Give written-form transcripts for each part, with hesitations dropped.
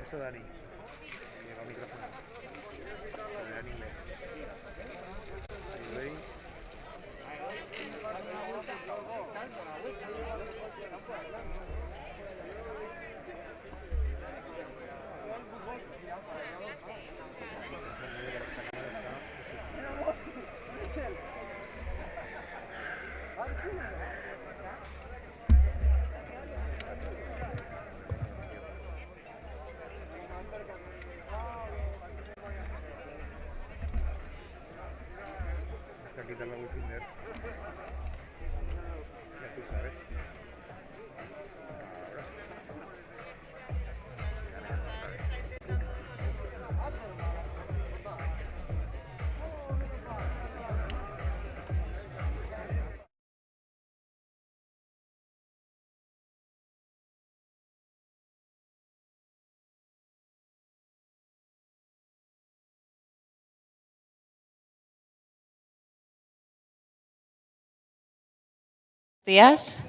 Eso, Dani. Llega el micrófono. En inglés. Are you ready? Es que aquí te la wifi there. Ya tú sabes. Días.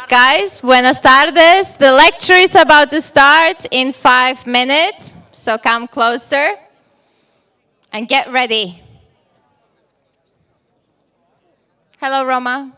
Guys, buenas tardes. The lecture is about to start in 5 minutes, so come closer and get ready. Hello, Roma.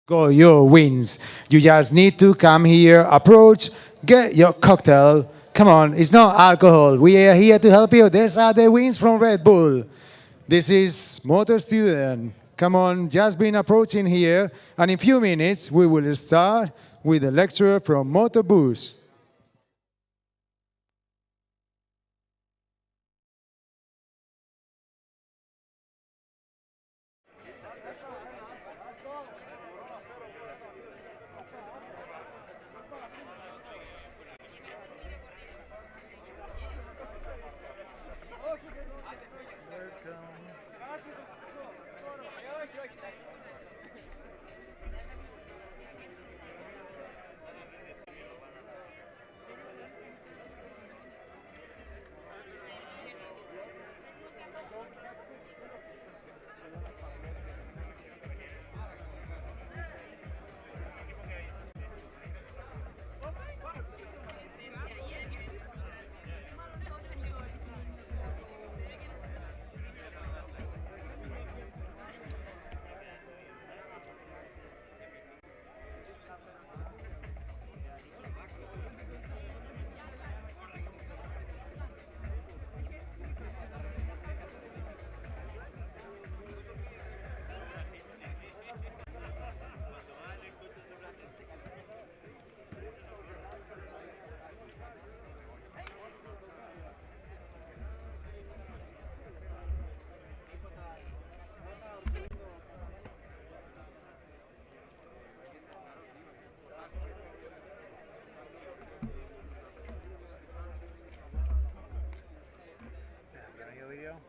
Go your wins. You just need to come here, approach, get your cocktail. Come on, it's not alcohol. We are here to help you. These are the wins from Red Bull. This is MotoStudent. Come on, just been approaching here, and in a few minutes we will start with a lecture from MotoBoost. Video.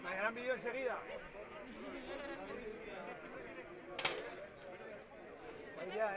Me gran vídeo enseguida. Ahí ya,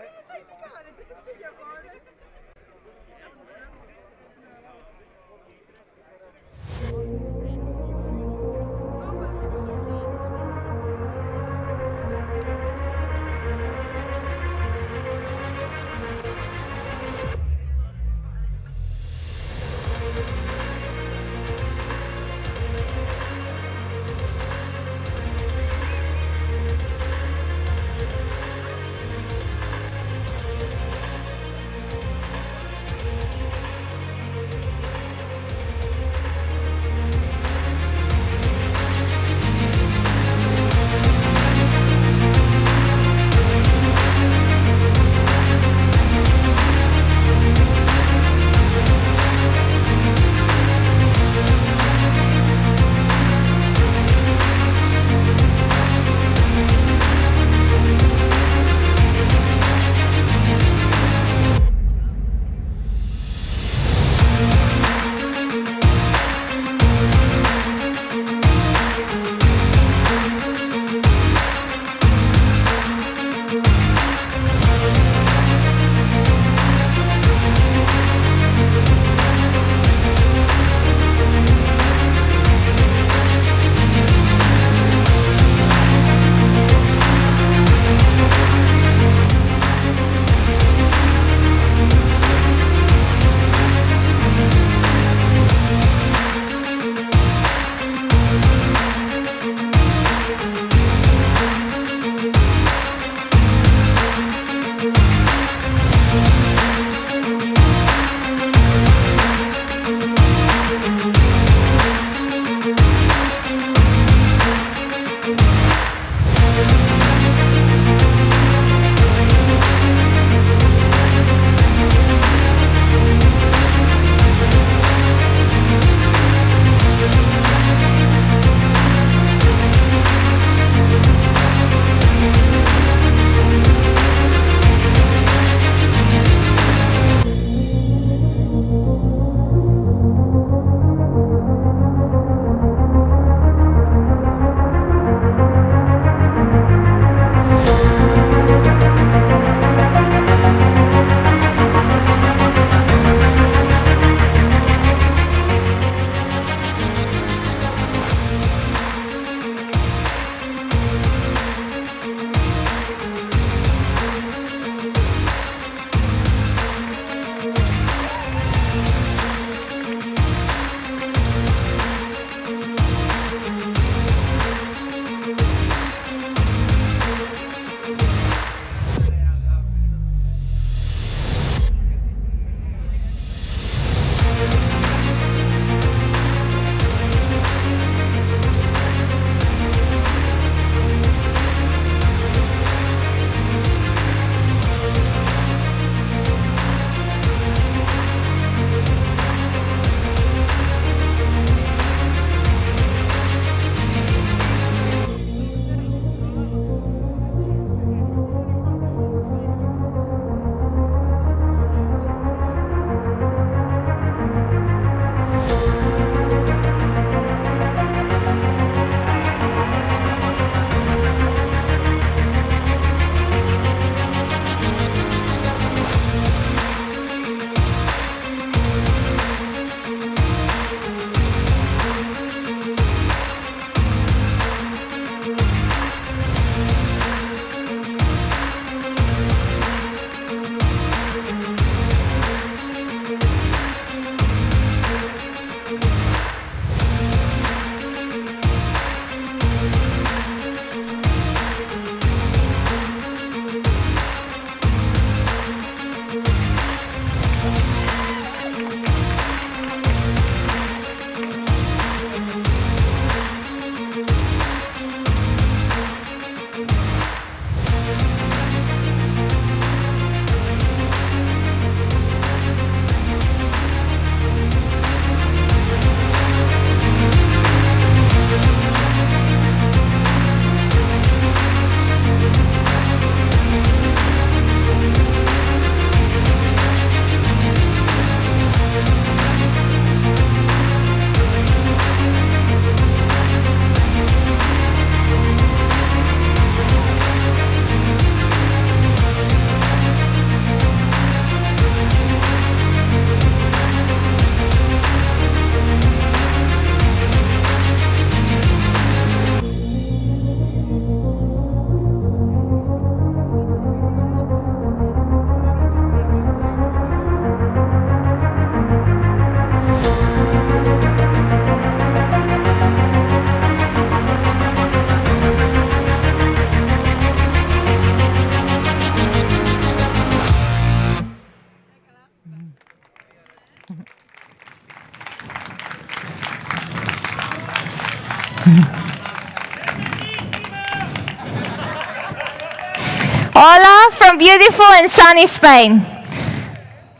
Hola from beautiful and sunny Spain.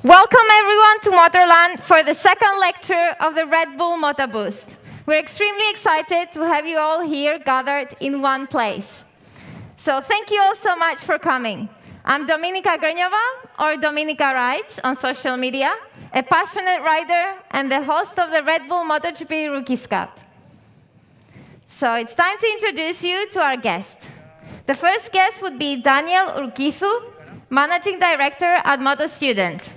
Welcome everyone to Motorland for the second lecture of the Red Bull MotoBoost. We're extremely excited to have you all here gathered in one place. So thank you all so much for coming. I'm Dominika Grňová, or Dominika Rides on social media, a passionate rider and the host of the Red Bull MotoGP Rookies Cup. So it's time to introduce you to our guest. The first guest would be Daniel Urquizu, Managing Director at MotoStudent.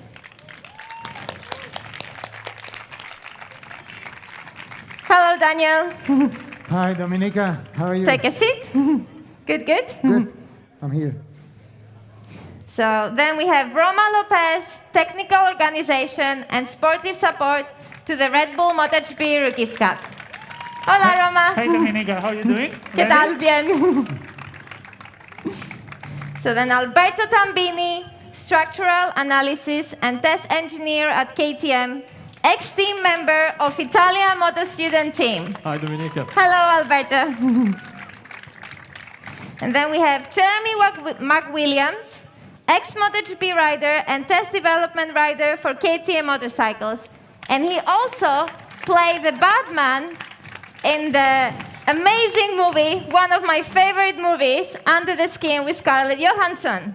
Hello, Daniel. Hi, Dominika. How are you? Take a seat. Good, good. Good. I'm here. So then we have Roma Lopez, Technical Organization and Sportive Support to the Red Bull MotoGP Rookies Cup. Hola, Roma. Hi, Dominika. How are you doing? ¿Qué tal? Bien. So then Alberto Tambini, Structural Analysis and Test Engineer at KTM, ex-team member of Italian MotoStudent team. Hi, Dominika. Hello, Alberto. And then we have Jeremy McWilliams, ex-MotoGP rider and test development rider for KTM Motorcycles. And he also played the Batman in the amazing movie, one of my favorite movies, Under the Skin with Scarlett Johansson.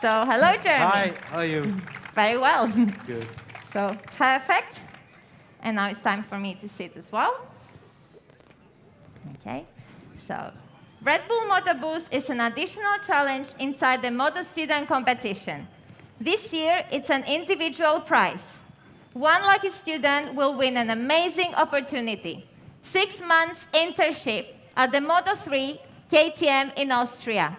So, hello, Jeremy. Hi, how are you? Very well. Good. So, perfect. And now it's time for me to sit as well. Okay. So, Red Bull MotoBoost is an additional challenge inside the MotoStudent competition. This year, it's an individual prize. One lucky student will win an amazing opportunity. 6 months internship at the Moto3 KTM in Austria.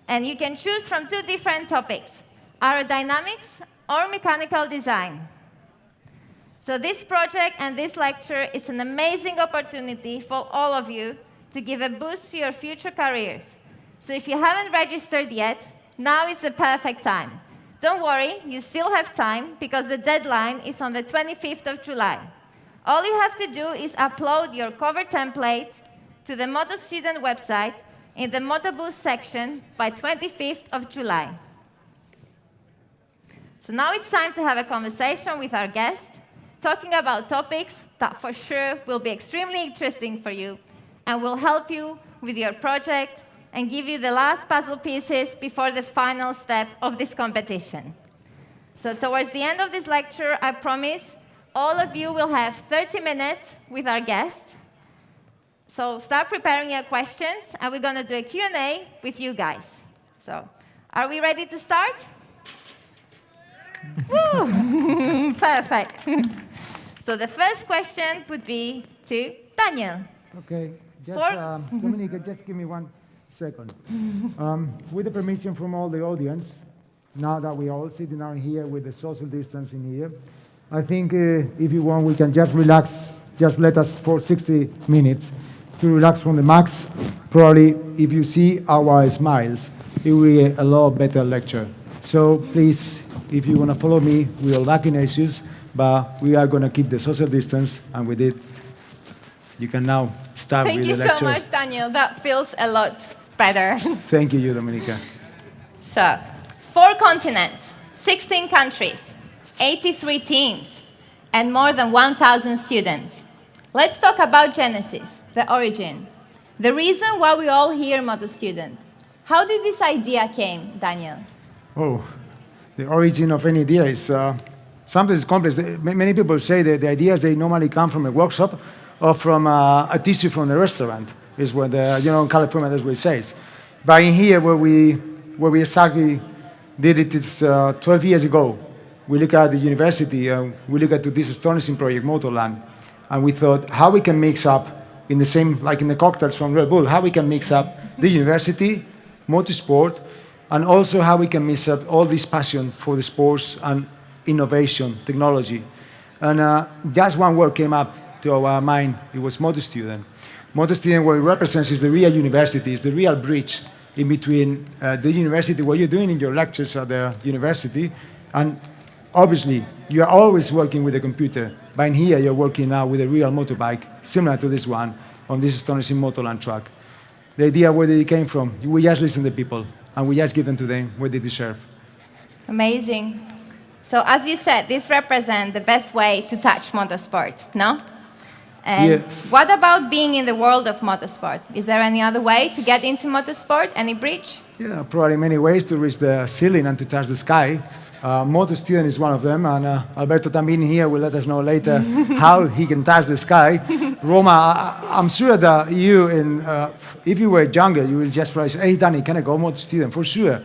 And you can choose from 2 different topics, aerodynamics or mechanical design. So this project and this lecture is an amazing opportunity for all of you to give a boost to your future careers. So if you haven't registered yet, now is the perfect time. Don't worry, you still have time because the deadline is on the 25th of July. All you have to do is upload your cover template to the MotoStudent website in the MotoBoost section by 25th of July. So now it's time to have a conversation with our guest, talking about topics that for sure will be extremely interesting for you and will help you with your project and give you the last puzzle pieces before the final step of this competition. So towards the end of this lecture, I promise all of you will have 30 minutes with our guest. So start preparing your questions, and we're going to do a Q&A with you guys. So are we ready to start? Woo! Perfect. So the first question would be to Daniel. Okay. Dominika, just give me 1 second. With the permission from all the audience, now that we are all sitting down here with the social distance in here, I think if you want, we can just relax, just let us for 60 minutes to relax from the max. Probably if you see our smiles, it will be a lot better lecture. So please, if you want to follow me, we are lacking issues, but we are going to keep the social distance, and with it, you can now start with the lecture. Thank you so much, Daniel. That feels a lot better. Thank you, Dominika. So, 4 continents, 16 countries, 83 teams, and more than 1,000 students. Let's talk about Genesis, the origin. The reason why we all here MotoStudent. How did this idea came, Daniel? Oh, the origin of any idea is something complex. Many people say that the ideas, they normally come from a workshop or from a tissue from the restaurant, is what in California, that's what it says. But in here, where we exactly did it, it's 12 years ago. We look at the university, we look at this astonishing project, Motorland, and we thought how we can mix up in the same, like in the cocktails from Red Bull, how we can mix up the university, motorsport, and also how we can mix up all this passion for the sports and innovation, technology. And just one word came up to our mind. It was MotoStudent. MotoStudent, what it represents is the real university, is the real bridge in between the university, what you're doing in your lectures at the university, and obviously, you are always working with a computer, but in here you're working now with a real motorbike, similar to this one, on this astonishing Motorland track. The idea where it came from, we just listen to people, and we just give them to them what they deserve. Amazing. So as you said, this represents the best way to touch motorsport, no? And Yes. what about being in the world of motorsport? Is there any other way to get into motorsport? Any bridge? Yeah, probably many ways to reach the ceiling and to touch the sky. MotoStudent is one of them, and Alberto Tambini here will let us know later how he can touch the sky. Roma, I'm sure that you, if you were younger, you would just probably say, hey, Danny, can I go MotoStudent? For sure.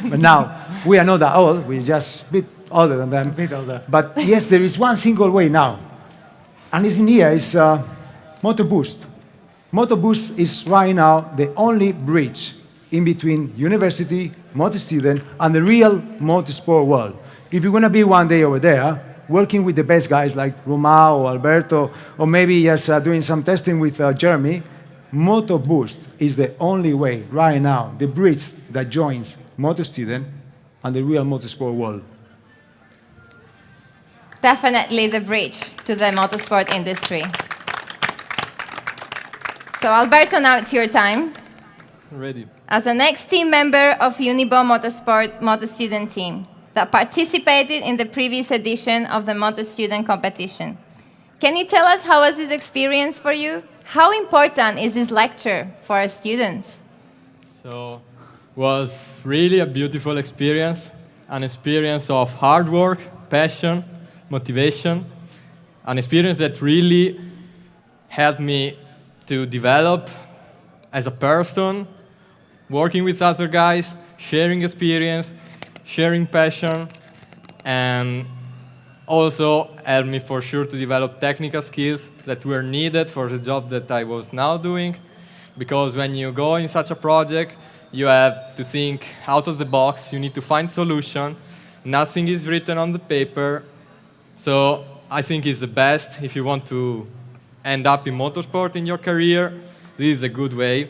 But now, we are not that old, we're just a bit older than them. A bit older. But yes, there is one single way now, and it's in here, it's MotoBoost. MotoBoost is right now the only bridge in between university, MotoStudent, and the real motorsport world. If you're going to be one day over there, working with the best guys like Roma or Alberto, or maybe just doing some testing with Jeremy, MotoBoost is the only way right now, the bridge that joins MotoStudent and the real motorsport world. Definitely the bridge to the motorsport industry. So Alberto, now it's your time. Ready. As an ex-team member of Unibo Motorsport MotoStudent team that participated in the previous edition of the MotoStudent competition, can you tell us how was this experience for you? How important is this lecture for our students? So, was really a beautiful experience, an experience of hard work, passion, motivation, an experience that really helped me to develop as a person, working with other guys, sharing experience, sharing passion, and also helped me for sure to develop technical skills that were needed for the job that I was now doing. Because when you go in such a project, you have to think out of the box, you need to find solution, nothing is written on the paper. So I think it's the best if you want to end up in motorsport in your career. This is a good way.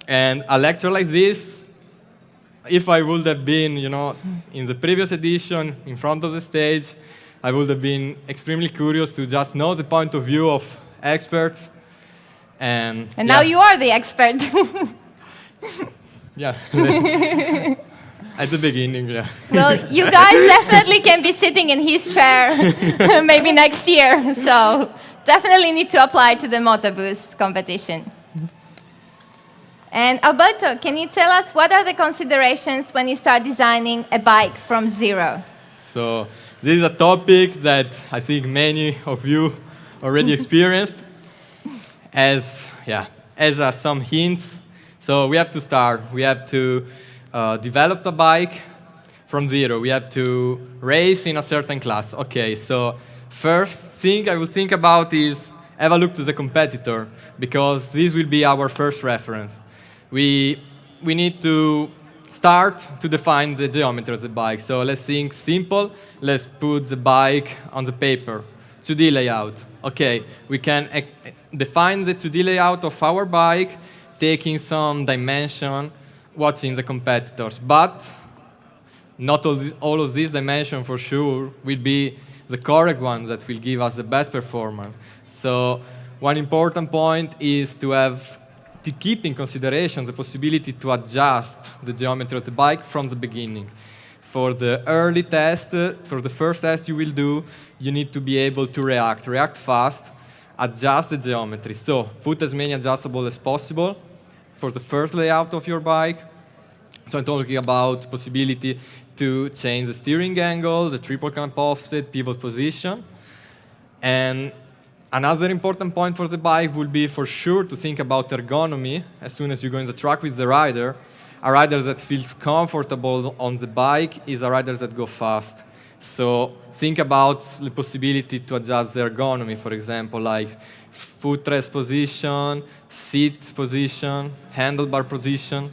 And a lecture like this, if I would have been, in the previous edition, in front of the stage, I would have been extremely curious to just know the point of view of experts. And now you are the expert. Yeah. At the beginning, yeah. Well, you guys definitely can be sitting in his chair maybe next year. So definitely need to apply to the MotoBoost competition. And Alberto, can you tell us what are the considerations when you start designing a bike from zero? So this is a topic that I think many of you already experienced. As some hints, so we have to start. We have to develop a bike from zero. We have to race in a certain class. Okay, so first thing I will think about is have a look to the competitor, because this will be our first reference. We need to start to define the geometry of the bike. So let's think simple. Let's put the bike on the paper. 2D layout. Okay, we can define the 2D layout of our bike, taking some dimension, watching the competitors. But not all of these dimensions for sure will be the correct ones that will give us the best performance. So one important point is to keep in consideration the possibility to adjust the geometry of the bike from the beginning. For the early test, for the first test you will do, you need to be able to react fast, adjust the geometry. So put as many adjustable as possible for the first layout of your bike. So I'm talking about possibility to change the steering angle, the triple clamp offset, pivot position. And another important point for the bike will be for sure to think about ergonomy as soon as you go in the track with the rider. A rider that feels comfortable on the bike is a rider that goes fast. So think about the possibility to adjust the ergonomy, for example, like footrest position, seat position, handlebar position.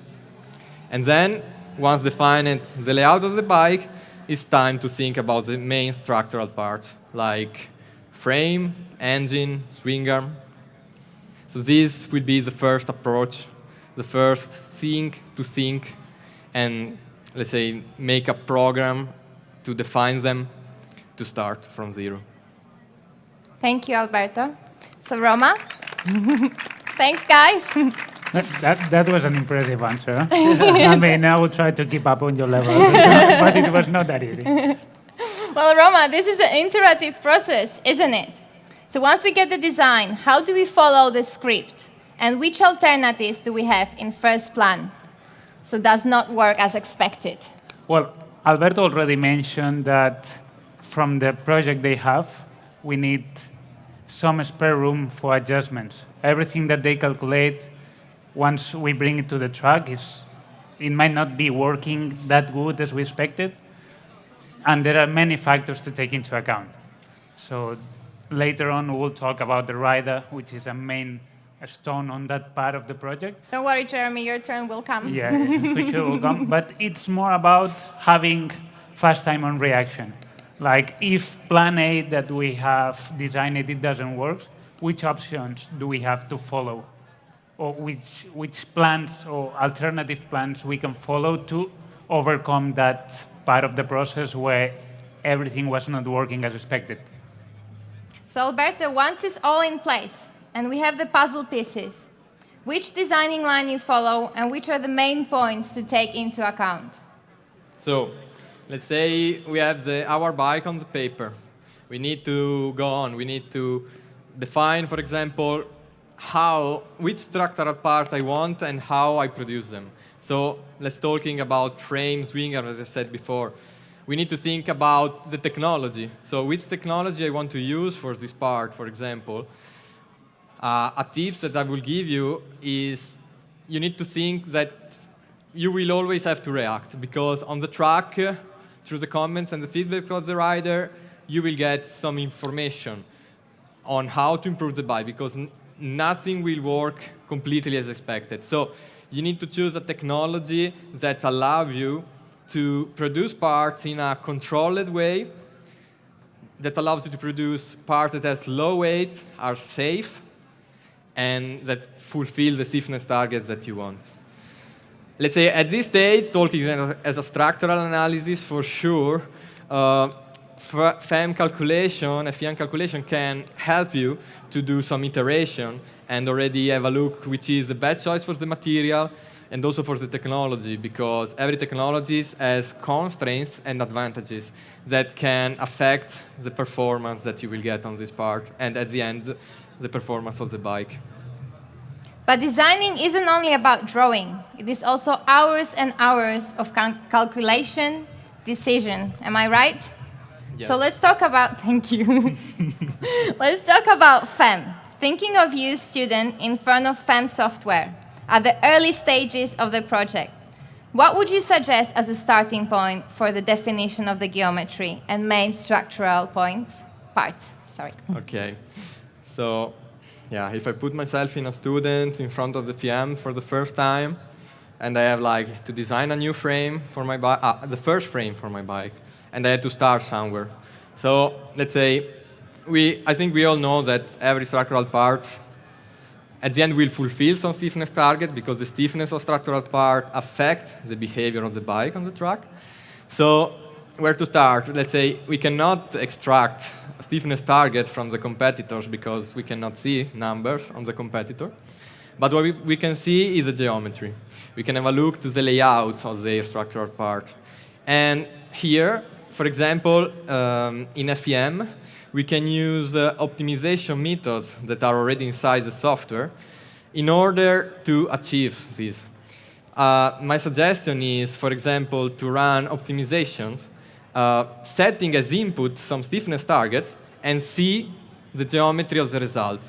And then, once defined the layout of the bike, it's time to think about the main structural parts, like frame, engine, swing arm. So this will be the first approach, the first thing to think and, let's say, make a program to define them to start from zero. Thank you, Alberto. So Roma? Thanks, guys. That was an impressive answer. I mean, I will try to keep up on your level, but it was not that easy. Well, Roma, this is an iterative process, isn't it? So once we get the design, how do we follow the script? And which alternatives do we have in first plan? So does not work as expected. Well, Alberto already mentioned that from the project they have, we need some spare room for adjustments. Everything that they calculate, once we bring it to the track, it might not be working that good as we expected. And there are many factors to take into account. So later on, we'll talk about the rider, which is a main stone on that part of the project. Don't worry, Jeremy, your turn will come. Yeah, for sure will come. But it's more about having fast time on reaction. Like if plan A that we have designed it doesn't work, which options do we have to follow? Or which plans or alternative plans we can follow to overcome that part of the process where everything was not working as expected. So Alberto, once it's all in place and we have the puzzle pieces, which designing line you follow and which are the main points to take into account? So let's say we have our bike on the paper. We need to go on. We need to define, for example, which structural part I want and how I produce them. So let's talking about frame, swinger, as I said before. We need to think about the technology. So which technology I want to use for this part, for example. A tips that I will give you is you need to think that you will always have to react, because on the track, through the comments and the feedback of the rider, you will get some information on how to improve the bike, because nothing will work completely as expected. So you need to choose a technology that allows you to produce parts in a controlled way, that allows you to produce parts that has low weight, are safe, and that fulfill the stiffness targets that you want. Let's say at this stage, talking as a structural analysis, for sure, FEM calculation can help you to do some iteration and already have a look which is the best choice for the material and also for the technology, because every technology has constraints and advantages that can affect the performance that you will get on this part and at the end, the performance of the bike. But designing isn't only about drawing. It is also hours and hours of calculation, decision. Am I right? Yes. So let's talk about, thank you. Let's talk about FEM. Thinking of you, student, in front of FEM software at the early stages of the project, what would you suggest as a starting point for the definition of the geometry and main structural parts? Sorry. Okay. So, yeah, if I put myself in a student in front of the FEM for the first time, and I have to design a new frame for my bike, the first frame for my bike, and I had to start somewhere. So let's say, I think we all know that every structural part at the end will fulfill some stiffness target, because the stiffness of structural part affects the behavior of the bike on the track. So where to start? Let's say we cannot extract a stiffness target from the competitors because we cannot see numbers on the competitor. But what we can see is the geometry. We can have a look to the layout of their structural part. And here, for example, in FEM, we can use optimization methods that are already inside the software in order to achieve this. My suggestion is, for example, to run optimizations, setting as input some stiffness targets and see the geometry of the result.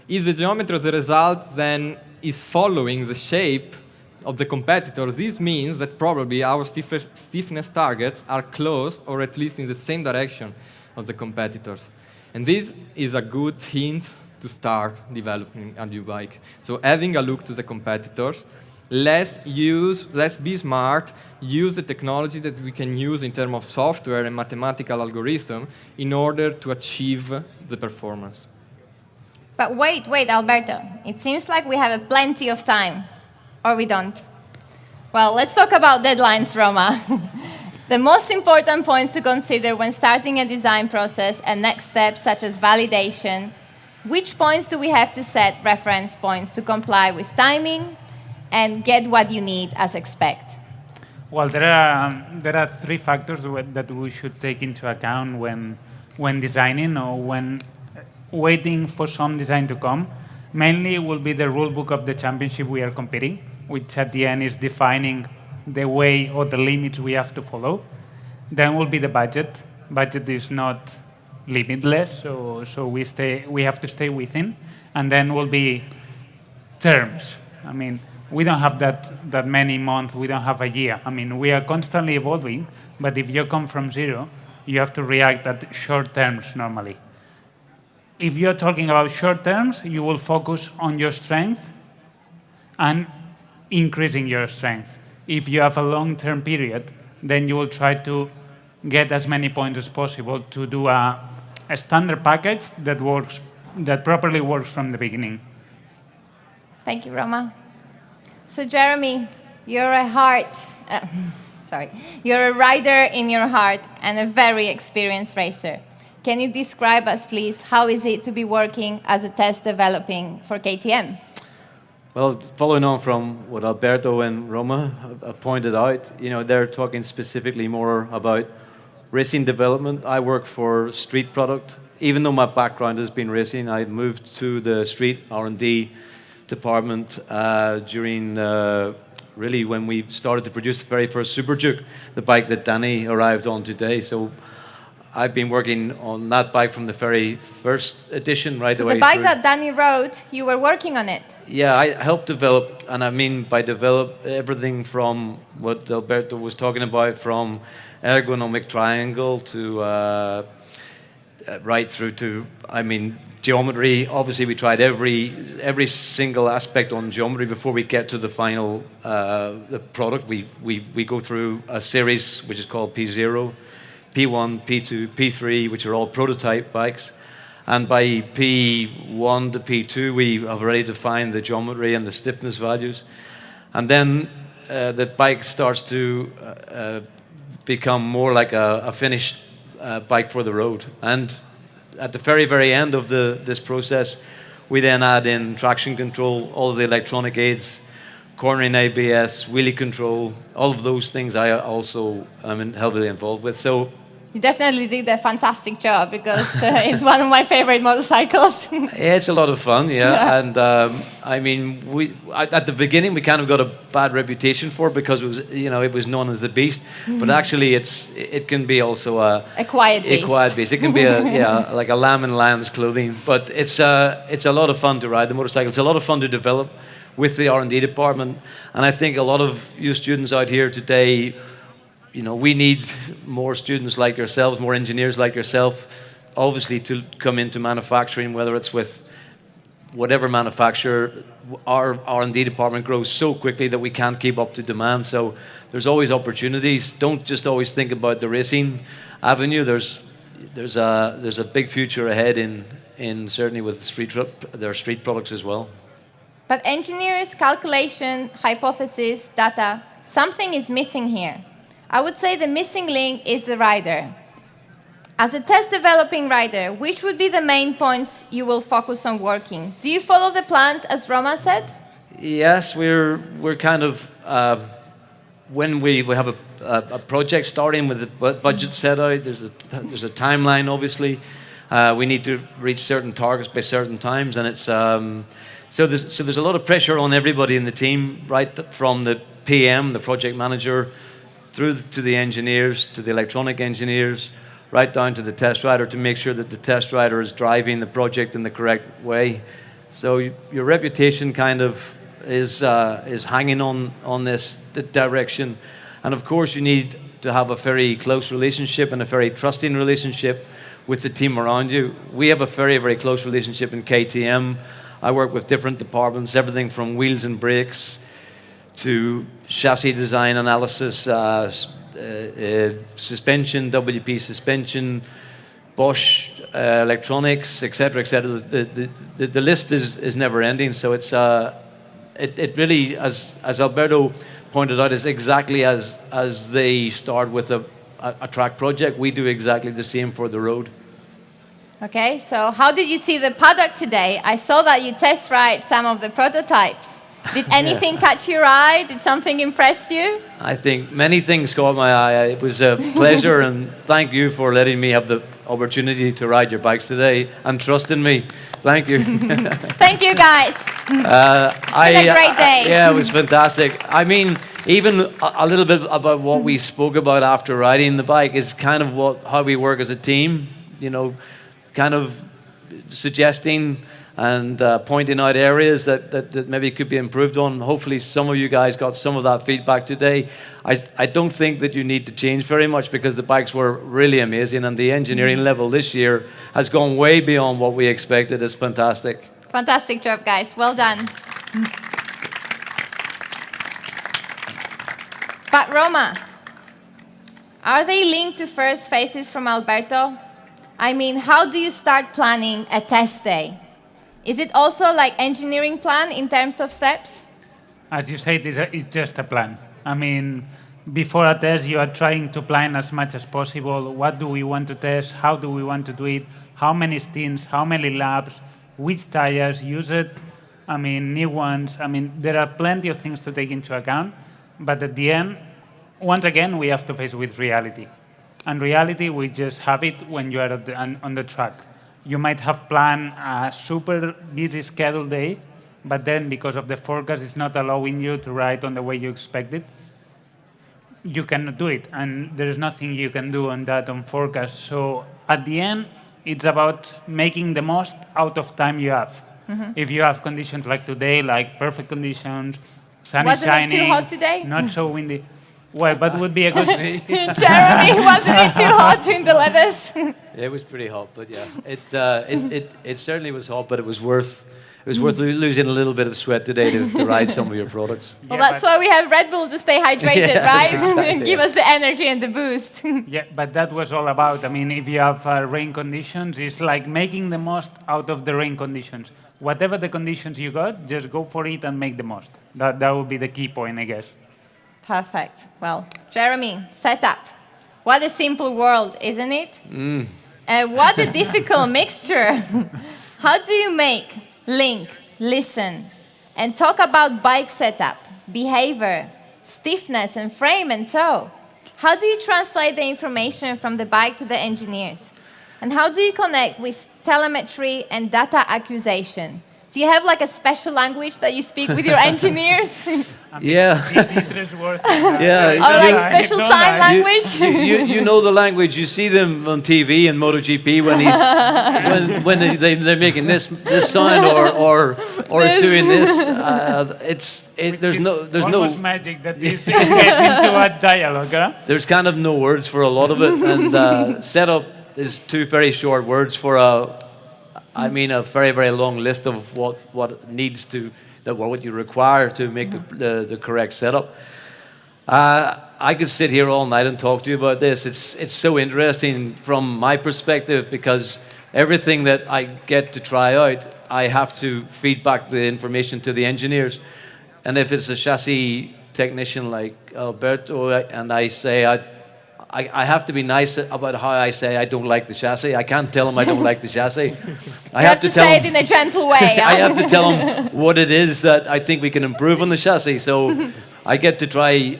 If the geometry of the result then is following the shape of the competitor, this means that probably our stiffness targets are close or at least in the same direction of the competitors. And this is a good hint to start developing a new bike. So having a look to the competitors, let's be smart, use the technology that we can use in terms of software and mathematical algorithm in order to achieve the performance. But wait, Alberto. It seems like we have plenty of time. Or we don't. Well, let's talk about deadlines, Roma. The most important points to consider when starting a design process and next steps such as validation. Which points do we have to set reference points to comply with timing and get what you need as expect? Well, there are three factors that we should take into account when designing or when waiting for some design to come. Mainly will be the rule book of the championship we are competing, which at the end is defining the way or the limits we have to follow. Then will be the budget. Budget is not limitless, so we have to stay within. And then will be terms. I mean, we don't have that many months, we don't have a year. I mean, we are constantly evolving, but if you come from zero, you have to react at short terms normally. If you're talking about short terms, you will focus on your strength and increasing your strength. If you have a long-term period, then you will try to get as many points as possible to do a standard package that properly works from the beginning. Thank you, Roma. So Jeremy, you're you're a rider in your heart and a very experienced racer. Can you describe us, please, how is it to be working as a test developing for KTM? Well, following on from what Alberto and Roma have pointed out, they're talking specifically more about racing development. I work for street product. Even though my background has been racing, I moved to the street R&D department during really when we started to produce the very first Super Duke, the bike that Danny arrived on today. So I've been working on that bike from the very first edition right away. So the bike through. that Danny rode, you were working on it? Yeah, I helped develop, and I mean by develop everything from what Alberto was talking about, from ergonomic triangle to right through to, geometry. Obviously, we tried every single aspect on geometry before we get to the final the product. We go through a series which is called P0, P1, P2, P3, which are all prototype bikes. And by P1 to P2, we have already defined the geometry and the stiffness values. And then the bike starts to become more like a finished bike for the road. And at the very, very end of this process, we then add in traction control, all of the electronic aids, cornering ABS, wheelie control, all of those things I also am heavily involved with. So you definitely did a fantastic job because it's one of my favorite motorcycles. It's a lot of fun, yeah. And at the beginning we kind of got a bad reputation for it because it was known as the Beast, but actually it can be also a quiet beast. A quiet beast. It can be like a lamb in lamb's clothing, but it's a lot of fun to ride the motorcycle. It's a lot of fun to develop with the R&D department, and I think a lot of you students out here today, we need more students like yourselves, more engineers like yourself, obviously to come into manufacturing, whether it's with whatever manufacturer. Our R&D department grows so quickly that we can't keep up to demand, so there's always opportunities. Don't just always think about the racing avenue. There's a big future ahead in certainly with their street products as well. But engineers, calculation, hypothesis, data, something is missing here. I would say the missing link is the rider. As a test developing rider, which would be the main points you will focus on working? Do you follow the plans as Roma said? Yes, we're kind of, when we have a project starting with the budget set out, there's a timeline obviously. We need to reach certain targets by certain times, and it's so there's a lot of pressure on everybody in the team, right from the PM, the project manager, through to the engineers, to the electronic engineers, right down to the test rider to make sure that the test rider is driving the project in the correct way. So your reputation kind of is hanging on this direction. And of course you need to have a very close relationship and a very trusting relationship with the team around you. We have a very, very close relationship in KTM. I work with different departments, everything from wheels and brakes to chassis design analysis, suspension, WP suspension, Bosch electronics, etc., etc. The list is never ending. So it really, as Alberto pointed out, is exactly as they start with a track project. We do exactly the same for the road. Okay, so how did you see the paddock today? I saw that you test ride some of the prototypes. Did anything catch your eye? Did something impress you? I think many things caught my eye. It was a pleasure, and thank you for letting me have the opportunity to ride your bikes today and trusting me. Thank you. Thank you, guys. It's been a great day. Yeah, it was fantastic. I mean, even a little bit about what we spoke about after riding the bike is kind of how we work as a team. You know, kind of suggesting and pointing out areas that maybe could be improved on. Hopefully some of you guys got some of that feedback today. I don't think that you need to change very much because the bikes were really amazing and the engineering level this year has gone way beyond what we expected. It's fantastic. Fantastic job, guys. Well done. But Roma, are they linked to first phases from Alberto? I mean, how do you start planning a test day? Is it also like engineering plan in terms of steps? As you said, it's just a plan. I mean, before a test, you are trying to plan as much as possible. What do we want to test? How do we want to do it? How many stints? How many laps? Which tires? Use it? I mean, new ones. I mean, there are plenty of things to take into account. But at the end, once again, we have to face with reality. And reality, we just have it when you are on the track. You might have planned a super busy schedule day, but then because of the forecast, it's not allowing you to ride on the way you expected. You cannot do it, and there's nothing you can do on that on forecast. So at the end, it's about making the most out of time you have. If you have conditions like today, like perfect conditions, sun is shining. Wasn't it too hot today? Not so windy. Well, but it would be a good... Jeremy, wasn't it too hot in the leathers? It was pretty hot, but yeah, it certainly was hot, but it was worth losing a little bit of sweat today to ride some of your products. Well, that's why we have Red Bull to stay hydrated, Yeah, right? exactly. Give us the energy and the boost. Yeah, but that was all about, I mean, if you have rain conditions, it's like making the most out of the rain conditions. Whatever the conditions you got, just go for it and make the most. That would be the key point, I guess. Perfect. Well, Jeremy, setup. What a simple world, isn't it? What a difficult mixture. How do you make, link, listen, and talk about bike setup, behavior, stiffness, and frame, and so? How do you translate the information from the bike to the engineers? And how do you connect with telemetry and data acquisition? Do you have like a special language that you speak with your engineers? Yeah. Yeah. Or like special sign language? You know the language. You see them on TV and MotoGP when they're making this sound or it's doing this. There's no magic that is getting into a dialogue. Huh? There's kind of no words for a lot of it, and setup is two very short words for a very, very long list of what needs to, what you require to make the correct setup. I could sit here all night and talk to you about this. It's so interesting from my perspective because everything that I get to try out, I have to feed back the information to the engineers. And if it's a chassis technician like Alberto, and I say I have to be nice about how I say I don't like the chassis. I can't tell him I don't like the chassis. I have to say it in a gentle way. I have to tell him what it is that I think we can improve on the chassis. So I get to try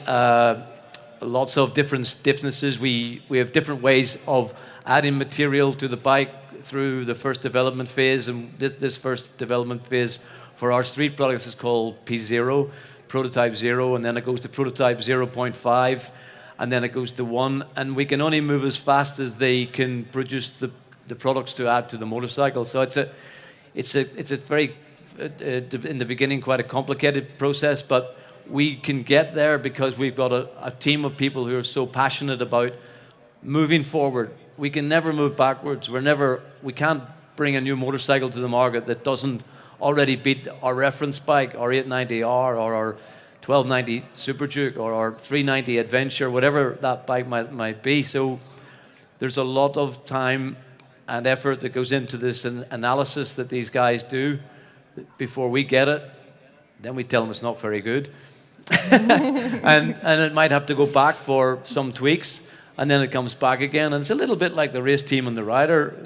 lots of different stiffnesses. We have different ways of adding material to the bike through the first development phase. And this first development phase for our street products is called P0, Prototype 0, and then it goes to Prototype 0.5. And then it goes to 1, and we can only move as fast as they can produce the products to add to the motorcycle. So it's a very in the beginning quite a complicated process, but we can get there because we've got a team of people who are so passionate about moving forward. We can never move backwards. We can't bring a new motorcycle to the market that doesn't already beat our reference bike, our 890R or our 1290 Super Duke or our 390 Adventure, whatever that bike might be. So there's a lot of time and effort that goes into this analysis that these guys do before we get it. Then we tell them it's not very good. and it might have to go back for some tweaks. and then it comes back again. And it's a little bit like the race team and the rider,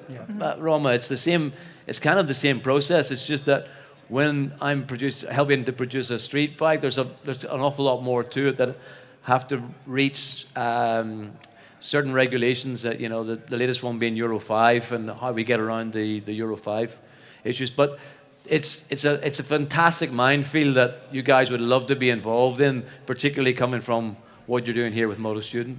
Roma. It's the same. It's kind of the same process. It's just that when I'm helping to produce a street bike, there's an awful lot more to it that have to reach certain regulations. That the latest one being Euro 5 and how we get around the Euro 5 issues. But it's a fantastic minefield that you guys would love to be involved in, particularly coming from what you're doing here with MotoStudent.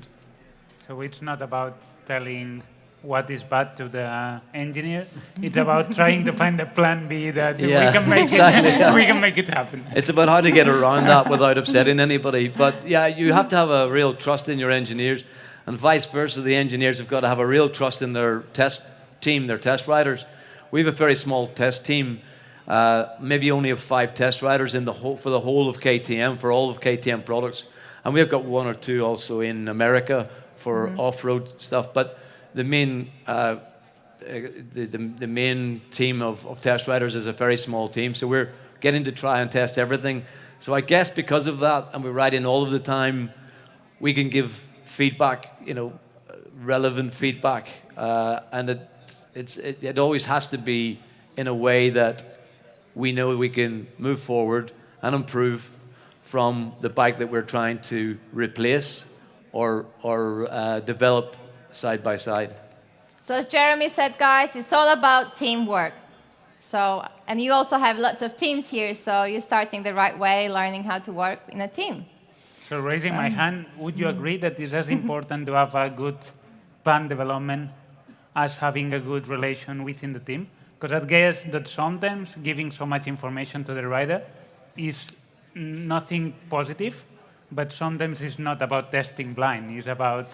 So it's not about telling what is bad to the engineer. It's about trying to find a plan B that we can make we can make it happen. It's about how to get around that without upsetting anybody. But yeah, you have to have a real trust in your engineers, and vice versa. The engineers have got to have a real trust in their test team, their test riders. We have a very small test team. Maybe only have 5 test riders for the whole of KTM, for all of KTM products, and we've got 1 or 2 also in America for off-road stuff. But the main the main team of test riders is a very small team, so we're getting to try and test everything. So I guess because of that, and we're riding all of the time, we can give feedback, relevant feedback, and it always has to be in a way that we know we can move forward and improve from the bike that we're trying to replace or develop side by side. So as Jeremy said, guys, it's all about teamwork. So, and you also have lots of teams here, so you're starting the right way, learning how to work in a team. So raising my hand, would you agree that it's as important to have a good plan development as having a good relation within the team? Because I guess that sometimes giving so much information to the rider is nothing positive, but sometimes it's not about testing blind. It's about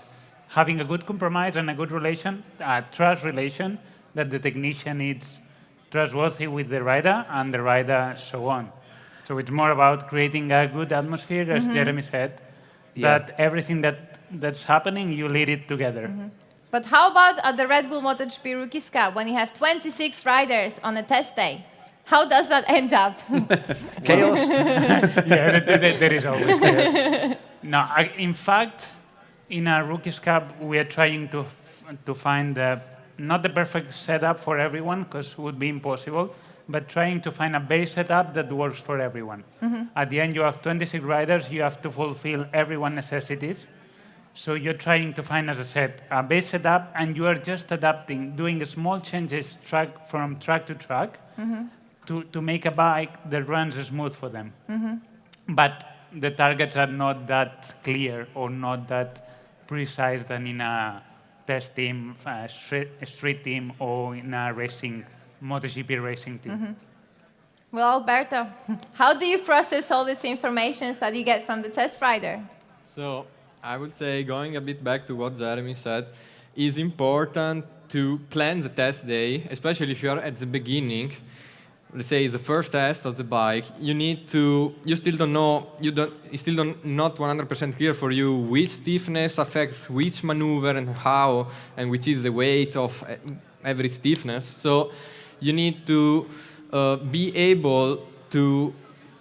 having a good compromise and a good relation, a trust relation, that the technician is trustworthy with the rider and the rider so on. So it's more about creating a good atmosphere, as Jeremy said, that everything that's happening, you lead it together. But how about at the Red Bull MotoGP Rookies Cup, when you have 26 riders on a test day? How does that end up? Chaos. There is always chaos. No, in fact, in our Rookies Cup, we are trying to find not the perfect setup for everyone, because it would be impossible, but trying to find a base setup that works for everyone. At the end, you have 26 riders. You have to fulfill everyone's necessities. So you're trying to find, as I said, a base setup, and you are just adapting, doing small changes from track to track to make a bike that runs smooth for them. But the targets are not that clear or not that precise than in a test team, a street team, or in a MotoGP racing team. Well, Alberto, how do you process all this information that you get from the test rider? So I would say, going a bit back to what Jeremy said, is important to plan the test day, especially if you are at the beginning. Let's say the first test of the bike, you still don't know, it's still not 100% clear for you which stiffness affects which maneuver and how, and which is the weight of every stiffness. So you need to be able to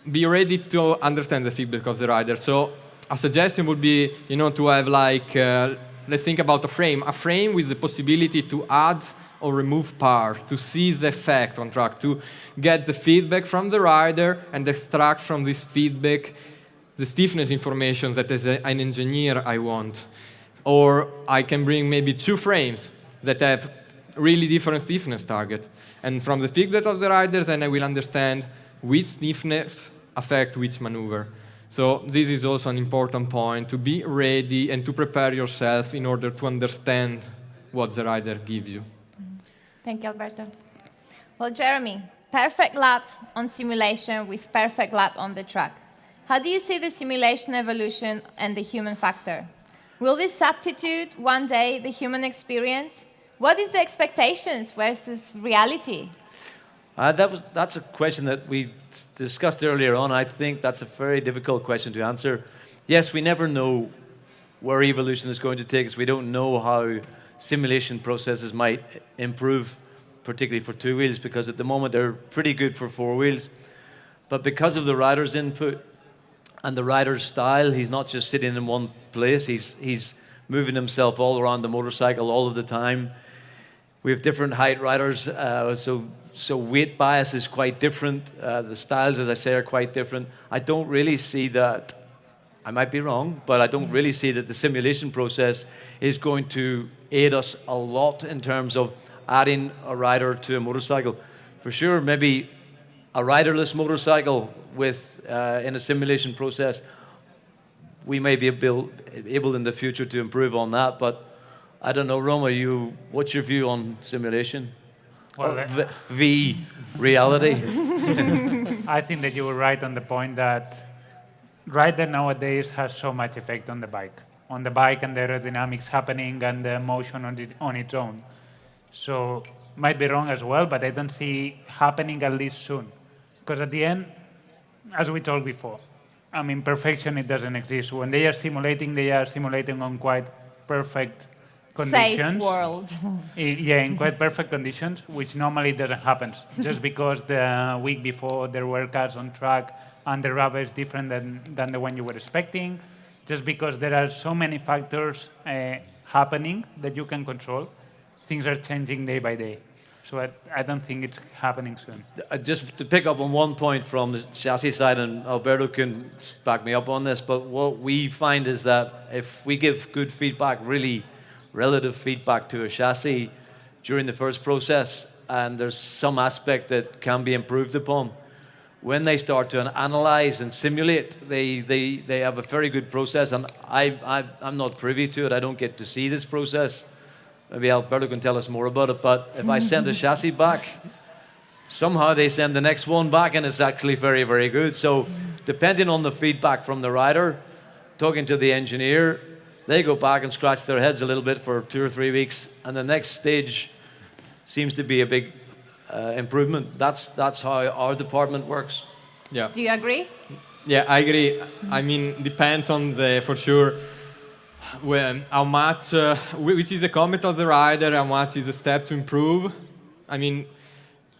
be ready to understand the feedback of the rider. So a suggestion would be, to have let's think about a frame with the possibility to add or remove part, to see the effect on track, to get the feedback from the rider and extract from this feedback the stiffness information that as an engineer I want. Or I can bring maybe 2 frames that have really different stiffness target. And from the feedback of the rider, then I will understand which stiffness affect which maneuver. So this is also an important point, to be ready and to prepare yourself in order to understand what the rider gives you. Thank you, Alberto. Well, Jeremy, perfect lap on simulation with perfect lap on the track. How do you see the simulation evolution and the human factor? Will this substitute one day the human experience? What is the expectations versus reality? That's a question that we discussed earlier on. I think that's a very difficult question to answer. Yes, we never know where evolution is going to take us. We don't know how simulation processes might improve, particularly for 2 wheels, because at the moment they're pretty good for 4 wheels. But because of the rider's input and the rider's style, he's not just sitting in one place. He's moving himself all around the motorcycle all of the time. We have different height riders, so weight bias is quite different. The styles, as I say, are quite different. I don't really see that, I might be wrong, but I don't really see that the simulation process is going to aid us a lot in terms of adding a rider to a motorcycle. For sure, maybe a riderless motorcycle with in a simulation process, we may be able in the future to improve on that, but I don't know, Roma, what's your view on simulation? Well, V reality? I think that you were right on the point that rider nowadays has so much effect on the bike and the aerodynamics happening and the motion on its own. So might be wrong as well, but I don't see happening at least soon. Because at the end, as we told before, I mean, perfection, it doesn't exist. When they are simulating on quite perfect conditions. Safe world. Yeah, in quite perfect conditions, which normally doesn't happen. Just because the week before there were cars on track and the rubber is different than the one you were expecting. Just because there are so many factors happening that you can control, things are changing day by day. So I don't think it's happening soon. Just to pick up on one point from the chassis side, and Alberto can back me up on this, but what we find is that if we give good feedback, really relative feedback to a chassis during the first process, and there's some aspect that can be improved upon, when they start to analyze and simulate, they have a very good process, and I'm not privy to it. I don't get to see this process. Maybe Alberto can tell us more about it, but if I send a chassis back, somehow they send the next one back, and it's actually very, very good. So depending on the feedback from the rider, talking to the engineer, they go back and scratch their heads a little bit for 2 or 3 weeks, and the next stage seems to be a big improvement. That's how our department works. Yeah. Do you agree? Yeah, I agree. I mean, depends on for sure, how much, which is a comment of the rider, how much is a step to improve. I mean,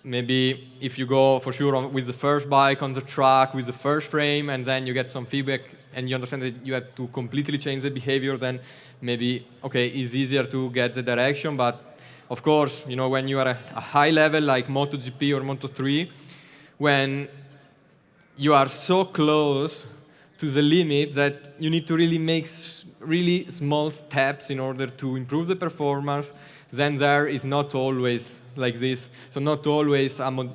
maybe if you go for sure with the first bike on the track, with the first frame, and then you get some feedback and you understand that you have to completely change the behavior, then maybe, okay, it's easier to get the direction. But of course, you know, when you are at a high level like MotoGP or Moto3, when you are so close to the limit that you need to really make really small steps in order to improve the performance, then there is not always like this. So not always an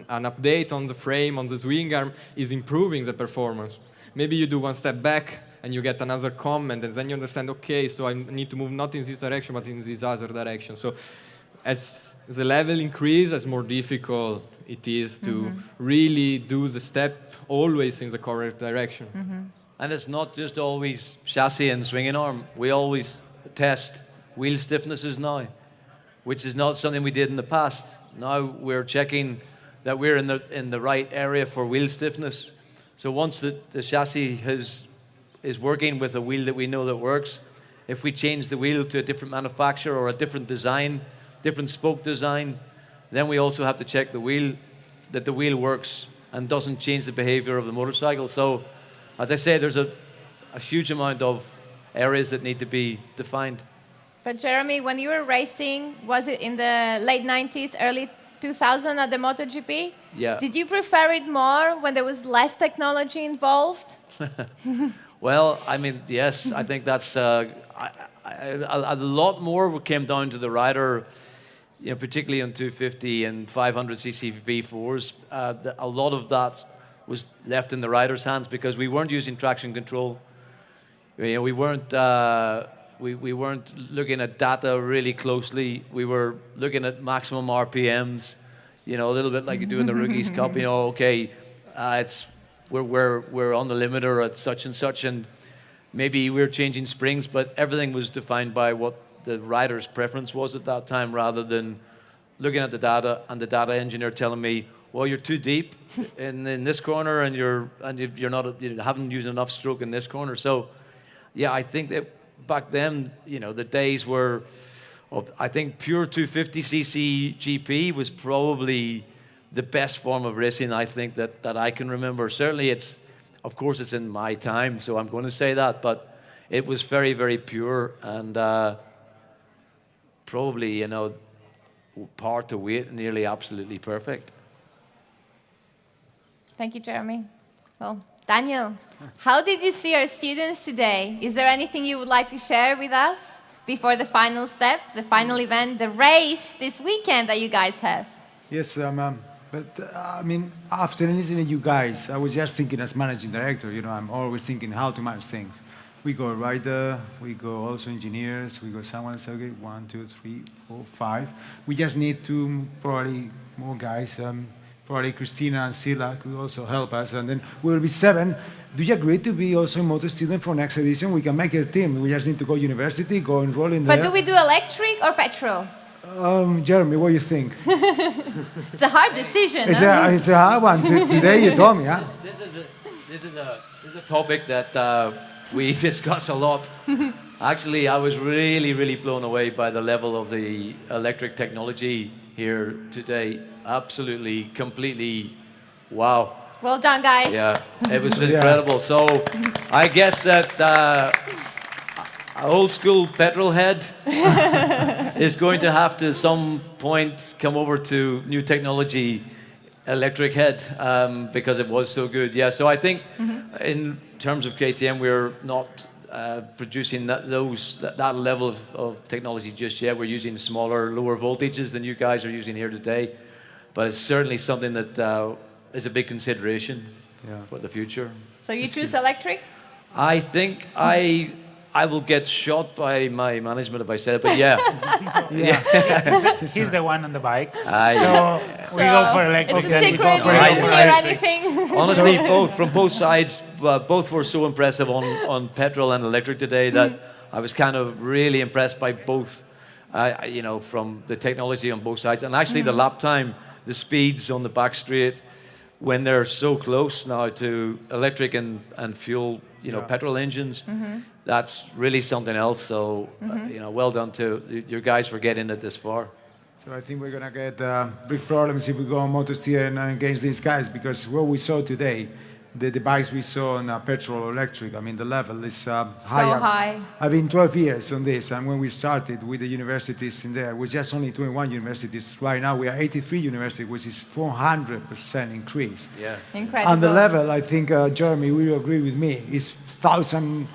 update on the frame, on the swing arm, is improving the performance. Maybe you do one step back and you get another comment, and then you understand, okay, so I need to move not in this direction, but in this other direction. So as the level increases, as more difficult it is to really do the step always in the correct direction. And it's not just always chassis and swinging arm. We always test wheel stiffnesses now, which is not something we did in the past. Now we're checking that we're in the right area for wheel stiffness. So once the chassis is working with a wheel that we know that works, if we change the wheel to a different manufacturer or a different design, different spoke design, then we also have to check the wheel, that the wheel works and doesn't change the behavior of the motorcycle. So, as I say, there's a huge amount of areas that need to be defined. But Jeremy, when you were racing, was it in the late 90s, early 2000 at the MotoGP? Yeah. Did you prefer it more when there was less technology involved? Well, I mean, yes, I think that's a lot more came down to the rider, you know, particularly on 250 and 500cc V4s. A lot of that was left in the rider's hands because we weren't using traction control. You know, we weren't looking at data really closely. We were looking at maximum RPMs, you know, a little bit like you do in the Rookies Cup. You know, okay, we're on the limiter at such and such, and maybe we're changing springs, but everything was defined by what the rider's preference was at that time, rather than looking at the data and the data engineer telling me, well, you're too deep in this corner, and you haven't used enough stroke in this corner. So, yeah, I think that back then, you know, the days were, I think pure 250cc GP was probably the best form of racing, I think, that I can remember. Certainly of course it's in my time, so I'm going to say that, but it was very, very pure and probably, you know, part to weight, nearly absolutely perfect. Thank you, Jeremy. Well, Daniel, how did you see our students today? Is there anything you would like to share with us before the final step, the final event, the race this weekend that you guys have? Yes, I mean, after listening to you guys, I was just thinking as managing director, you know, I'm always thinking how to manage things. We go rider, we go also engineers, we go someone else, okay, 1, 2, 3, 4, 5. We just need two, probably more guys. Probably Christina and Sila could also help us, and then we will be 7. Do you agree to be also a MotoStudent for next edition? We can make a team. We just need to go university, go enroll in there. But do we do electric or petrol? Jeremy, what do you think? It's a hard decision. It's a hard one. Today you told me, huh? This is a topic that we discuss a lot. Actually, I was really, really blown away by the level of the electric technology here today. Absolutely, completely, wow. Well done, guys. Yeah, it was incredible. So I guess that an old school petrol head is going to have to some point come over to new technology electric head because it was so good. Yeah, so I think in terms of KTM, we're not producing that level of technology just yet. We're using smaller, lower voltages than you guys are using here today. But it's certainly something that is a big consideration for the future. So you choose electric? I think I will get shot by my management if I said it, but yeah. He's the one on the bike. So we go for electric. It's a secret, you didn't hear anything. Honestly, from both sides, both were so impressive on petrol and electric today that I was kind of really impressed by both, you know, from the technology on both sides. And actually the lap time, the speeds on the back straight, when they're so close now to electric and fuel, you know, petrol engines, that's really something else. So, you know, well done to your guys for getting it this far. So I think we're going to get big problems if we go on MotoStudent against these guys, because what we saw today, the bikes we saw on petrol or electric, I mean, the level is higher. So high. I've been 12 years on this, and when we started with the universities in there, it was just only 21 universities. Right now we are 83 universities, which is 400% increase. Yeah. Incredible. And the level, I think, Jeremy, will agree with me, is 1,000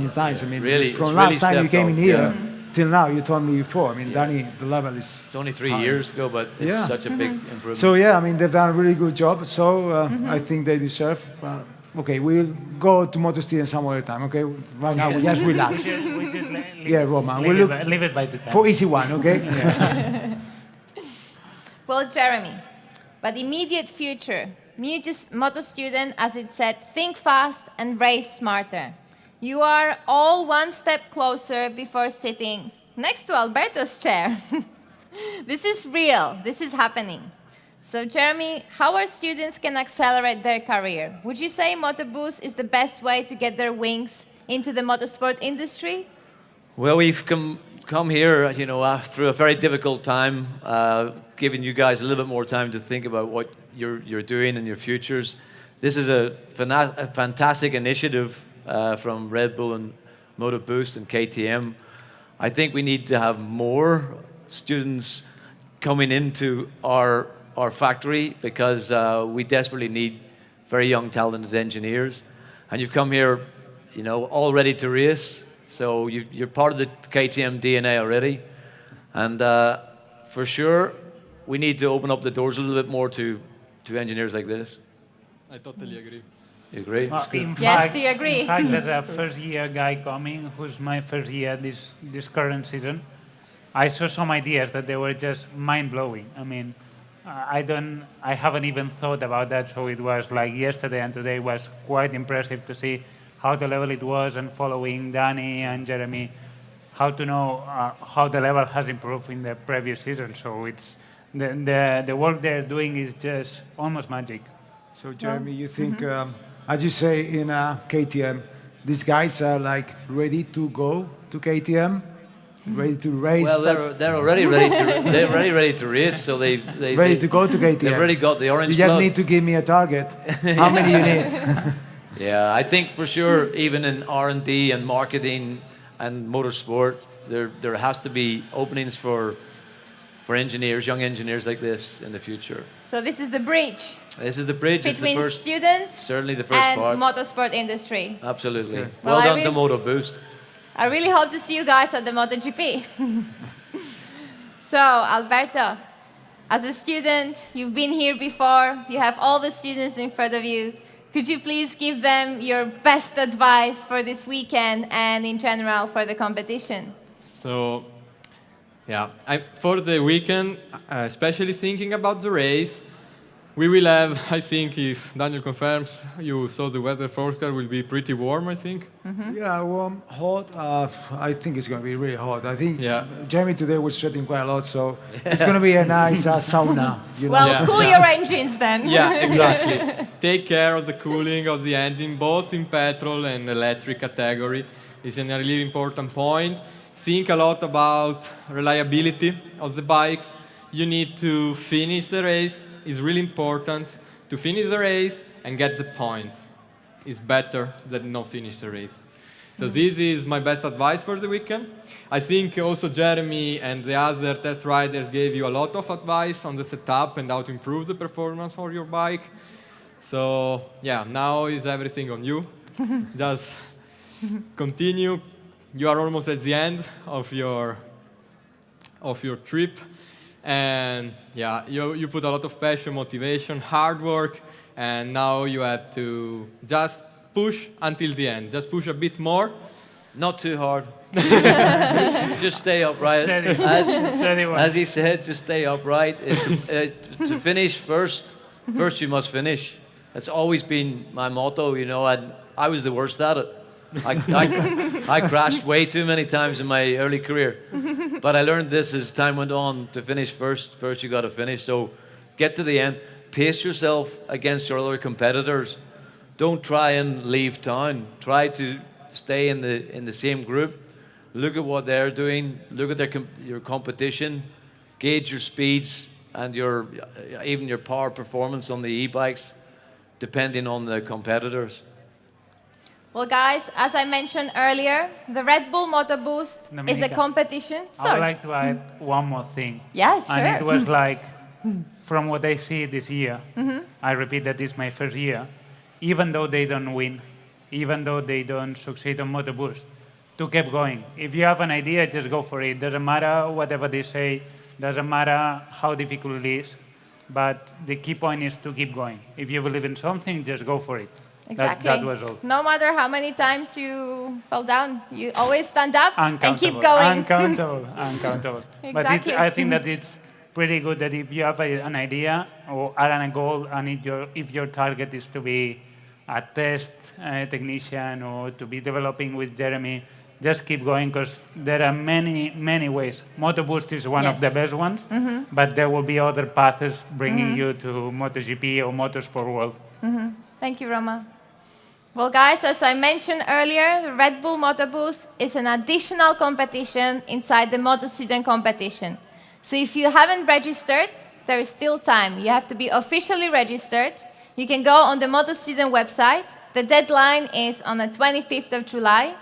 times. I mean, really, from last time you came in here till now, you told me before. I mean, Danny, the level is... It's only 3 years ago, but it's such a big improvement. So, yeah, I mean, they've done a really good job. So, I think they deserve... okay, we'll go to MotoStudent some other time, okay? Right now, we just relax. Roman. Leave it by the time. For easy one, okay? Well, Jeremy, but immediate future, MotoStudent, as it said, think fast and race smarter. You are all one step closer before sitting next to Alberto's chair. This is real. This is happening. So, Jeremy, how our students can accelerate their career? Would you say MotoBoost is the best way to get their wings into the motorsport industry? Well, we've come here, you know, through a very difficult time, giving you guys a little bit more time to think about what you're doing and your futures. This is a fantastic initiative from Red Bull and MotoBoost and KTM. I think we need to have more students coming into our factory because we desperately need very young, talented engineers. And you've come here, you know, all ready to race. So you're part of the KTM DNA already. And for sure, we need to open up the doors a little bit more to engineers like this. I totally agree. You agree? Yes, do you agree? In fact, there's a first-year guy coming who's my first year this current season. I saw some ideas that they were just mind-blowing. I mean, I haven't even thought about that, so it was like yesterday and today was quite impressive to see how the level it was, and following Danny and Jeremy, how to know how the level has improved in the previous season. So it's the work they're doing is just almost magic. So, Jeremy, you think, as you say in KTM, these guys are like ready to go to KTM, ready to race? Well, they're already ready to race. So they ready to go to KTM. They've already got the orange. You just blood. need to give me a target. How many you need? Yeah, I think for sure, even in R&D and marketing and motorsport, there has to be openings for engineers, young engineers like this in the future. So this is the bridge This is the bridge. It's the between first, students certainly the first and part. motorsport industry. Absolutely. Okay. Well, Well I done to MotoBoost. I really hope to see you guys at the MotoGP. So, Alberto, as a student, you've been here before, you have all the students in front of you. Could you please give them your best advice for this weekend and in general for the competition? So, yeah, for the weekend, especially thinking about the race, we will have, I think, if Daniel confirms, you saw the weather forecast will be pretty warm, I think. Yeah, warm, hot. I think it's going to be really hot. I think Yeah. Jeremy today was sweating quite a lot, so it's going to be a nice sauna. You know? Well, Yeah. cool your engines then. Yeah, exactly. Take care of the cooling of the engine, both in petrol and electric category. Is a really important point. Think a lot about reliability of the bikes. You need to finish the race. It's really important to finish the race and get the points. It's better than not finish the race. So this is my best advice for the weekend. I think also Jeremy and the other test riders gave you a lot of advice on the setup and how to improve the performance of your bike. So yeah, now is everything on you. Just continue. You are almost at the end of your trip. And yeah, you put a lot of passion, motivation, hard work, and now you have to just push until the end. Just push a bit more. Not too hard. Just stay upright. Steady one. As he said, just stay upright. To finish first you must finish. That's always been my motto, you know, and I was the worst at it. I crashed way too many times in my early career. But I learned this as time went on, to finish first you got to finish. So get to the end, pace yourself against your other competitors. Don't try and leave town. Try to stay in the same group. Look at what they're doing. Look at your competition. Gauge your speeds and even your power performance on the e-bikes, depending on the competitors. Well, guys, as I mentioned earlier, the Red Bull MotoBoost is a Dominica, competition. I would like to add one more thing. Yes, sure. And it was like, from what I see this year, I repeat that this is my first year, even though they don't win, even though they don't succeed on MotoBoost, to keep going. If you have an idea, just go for it. Doesn't matter whatever they say, doesn't matter how difficult it is, but the key point is to keep going. If you believe in something, just go for it. Exactly. That was all. No matter how many times you fall down, you always stand up and keep Uncountable. going. Uncountable. Uncountable. But Exactly. I think that it's pretty good that if you have an idea or are on a goal, and if your target is to be a test technician or to be developing with Jeremy, just keep going, because there are many ways. MotoBoost is one of the Yes. best ones, but there will be other paths bringing you to MotoGP or Motorsport World. Thank you, Roma. Well, guys, as I mentioned earlier, the Red Bull MotoBoost is an additional competition inside the MotoStudent competition. So if you haven't registered, there is still time. You have to be officially registered. You can go on the MotoStudent website. The deadline is on the 25th of July.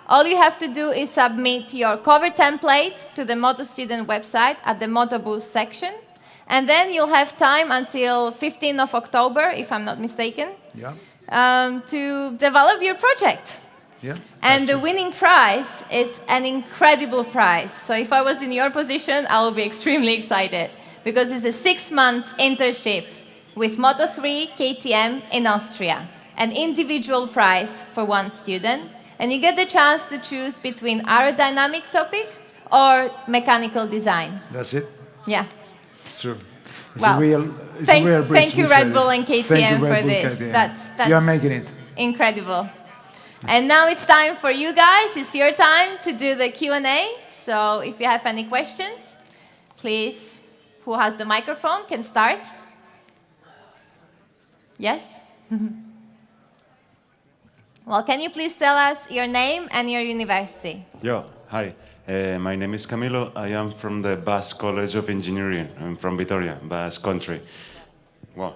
All you have to do is submit your cover template to the MotoStudent website at the MotoBoost section. And then you'll have time until 15th of October, if I'm not mistaken, Yeah. To develop your project. Yeah. And the winning prize, it's an incredible prize. So if I was in your position, I would be extremely excited, because it's a 6 months internship with Moto3 KTM in Austria, an individual prize for one student. And you get the chance to choose between aerodynamic topic or mechanical design. That's it. Yeah. It's true. It's Well, a real bridge. thank you, we Red said. Bull and Thank KTM you, Red for Bull, this. KTM. That's You are making it. incredible. And now it's time for you guys. It's your time to do the Q&A. So if you have any questions, please, who has the microphone can start. Yes? Well, can you please tell us your name and your university? Yo, hi. My name is Camilo. I am from the Basque College of Engineering. I'm from Vitoria, Basque Country. Wow.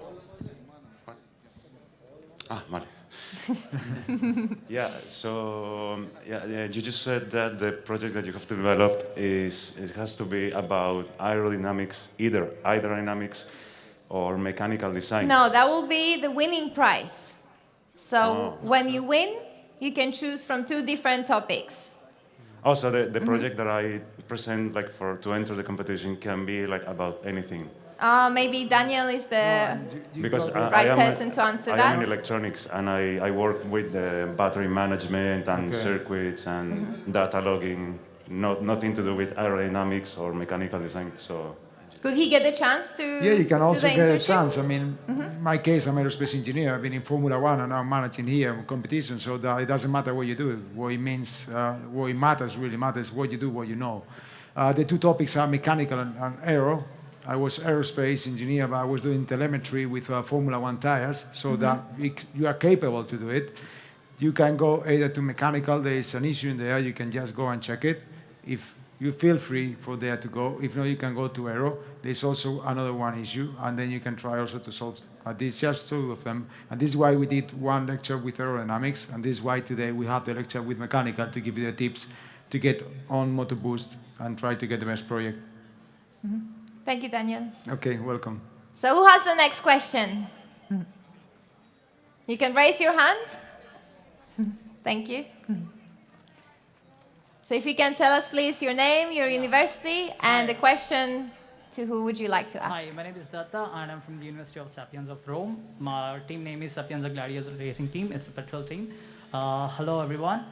What? Ah, vale. Yeah, so you just said that the project that you have to develop it has to be about aerodynamics, either aerodynamics or mechanical design. No, that will be the winning prize. So Oh. when you win, you can choose from 2 different topics. Also, the project that I present, like to enter the competition, can be like about anything. Maybe Daniel is the Because right person to answer I that. am in electronics, and I work with the battery management and circuits and data logging. Nothing to do with aerodynamics or mechanical design. So. Could he get a chance to Yeah, you can do also the get a internship? chance. I mean, in my case, I'm an aerospace engineer. I've been in Formula One and now I'm managing here competition. So that it doesn't matter what you do. What it means, what it matters, really matters what you do, what you know. The 2 topics are mechanical and aero. I was aerospace engineer, but I was doing telemetry with Formula One tires, so that you are capable to do it. You can go either to mechanical, there is an issue in there, you can just go and check it. If you feel free for there to go, if not, you can go to aero. There's also another one issue, and then you can try also to solve. These just 2 of them, and this is why we did 1 lecture with aerodynamics, and this is why today we have the lecture with mechanical to give you the tips to get on MotoBoost and try to get the best project. Thank you, Daniel. Okay, welcome. So who has the next question? You can raise your hand. Thank you. So if you can tell us, please, your name, your university, and the question to who would you like to ask? Hi, my name is Datta, and I'm from the University of Sapienza of Rome. My team name is Sapienza Gladiators Racing Team. It's a petrol team. Hello, everyone.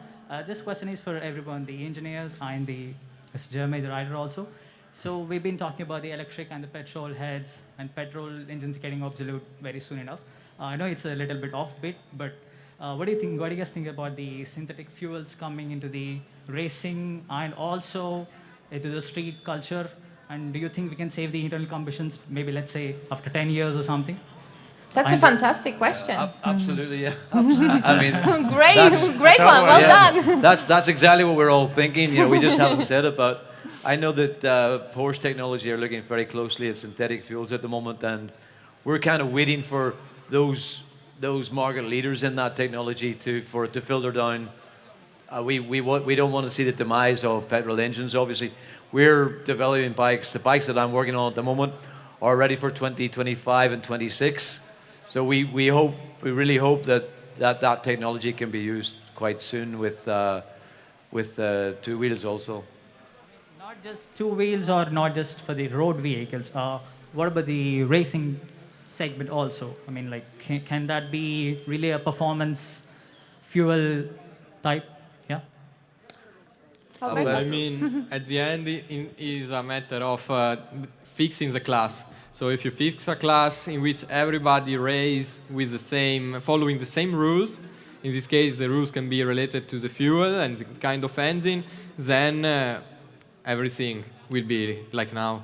This question is for everyone, the engineers and Mr. Jeremy, the rider also. So we've been talking about the electric and the petrol heads and petrol engines getting obsolete very soon enough. I know it's a little bit offbeat, but what do you think? What do you guys think about the synthetic fuels coming into the racing and also into the street culture? And do you think we can save the internal combustions, maybe let's say after 10 years or something? That's a fantastic question. Absolutely, yeah. I mean, Great, that's- great one. Well done. That's exactly what we're all thinking. You know, we just haven't said it, but I know that Porsche Technology are looking very closely at synthetic fuels at the moment, and we're kind of waiting for those market leaders in that technology for it to filter down. We don't want to see the demise of petrol engines. Obviously, we're developing bikes. The bikes that I'm working on at the moment are ready for 2025 and 26. So we really hope that technology can be used quite soon with 2 wheels also. Not just 2 wheels or not just for the road vehicles. What about the racing segment also? I mean, like, can that be really a performance fuel type? Yeah. Well, I mean, at the end, it is a matter of fixing the class. So if you fix a class in which everybody races with following the same rules, in this case the rules can be related to the fuel and the kind of engine, then everything will be like now.